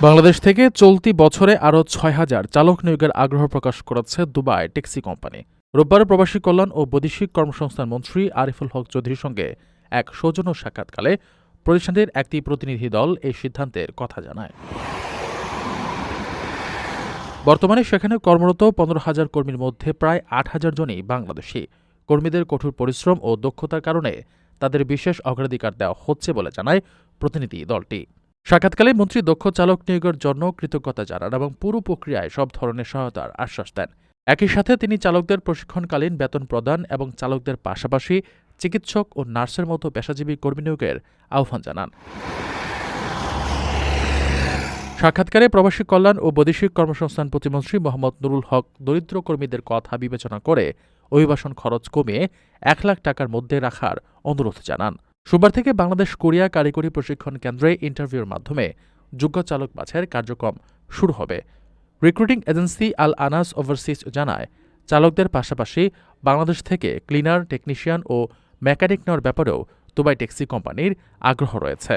বাংলাদেশ থেকে চলতি বছরে আরও ৬,০০০ চালক নিয়োগের আগ্রহ প্রকাশ করেছে দুবাই ট্যাক্সি কোম্পানি। রোববার প্রবাসী কল্যাণ ও বৈদেশিক কর্মসংস্থান মন্ত্রী আরিফুল হক চৌধুরীর সঙ্গে এক সৌজন্য সাক্ষাৎকালে প্রতিষ্ঠানটির একটি প্রতিনিধি দল এই সিদ্ধান্তের কথা জানায়। বর্তমানে সেখানে কর্মরত ১৫,০০০ কর্মীর মধ্যে প্রায় ৮,০০০ জনই বাংলাদেশি। কর্মীদের কঠোর পরিশ্রম ও দক্ষতার কারণে তাদের বিশেষ অগ্রাধিকার দেওয়া হচ্ছে বলে জানায় প্রতিনিধি দলটি। সাক্ষাৎকালে মন্ত্রী দক্ষ চালক নিয়োগের জন্য কৃতজ্ঞতা জানান এবং পুরো প্রক্রিয়ায় সব ধরনের সহায়তার আশ্বাস দেন। একই সাথে তিনি চালকদের প্রশিক্ষণকালীন বেতন প্রদান এবং চালকদের পাশাপাশি চিকিৎসক ও নার্সের মতো পেশাজীবী কর্মী নিয়োগের আহ্বান জানান। সাক্ষাৎকারে প্রবাসী কল্যাণ ও বৈদেশিক কর্মসংস্থান প্রতিমন্ত্রী মোহাম্মদ নুরুল হক দরিদ্র কর্মীদের কথা বিবেচনা করে অভিবাসন খরচ কমিয়ে ১ লাখ টাকার মধ্যে রাখার অনুরোধ জানান। সোমবার থেকে বাংলাদেশ কোরিয়া কারিগরি প্রশিক্ষণ কেন্দ্রে ইন্টারভিউর মাধ্যমে যোগ্য চালক বাছাইয়ের কার্যক্রম শুরু হবে। রিক্রুটিং এজেন্সি আল আনাস ওভারসিজ জানায়, চালকদের পাশাপাশি বাংলাদেশ থেকে ক্লিনার, টেকনিশিয়ান ও মেকানিক নেওয়ার ব্যাপারেও দুবাই ট্যাক্সি কোম্পানির আগ্রহ রয়েছে।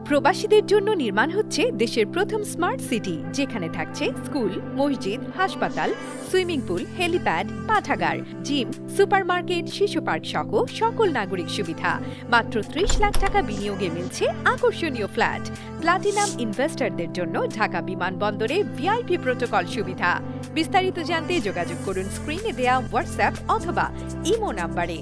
প্রবাসীদের জন্য নির্মাণ হচ্ছে দেশের প্রথম স্মার্ট সিটি, যেখানে থাকছে স্কুল, মসজিদ, হাসপাতাল, সুইমিং পুল, হেলিপ্যাড, পাঠাগার, জিম, সুপারমার্কেট, শিশু পার্ক সহ সকল নাগরিক সুবিধা। মাত্র ৩০ লাখ টাকা বিনিয়োগে মিলছে আকর্ষণীয় ফ্ল্যাট। প্লাটিনাম ইনভেস্টরদের জন্য ঢাকা বিমানবন্দরে ভিআইপি প্রোটোকল সুবিধা। বিস্তারিত জানতে যোগাযোগ করুন স্ক্রিনে দেয়া হোয়াটসঅ্যাপ অথবা ইমো নাম্বারে।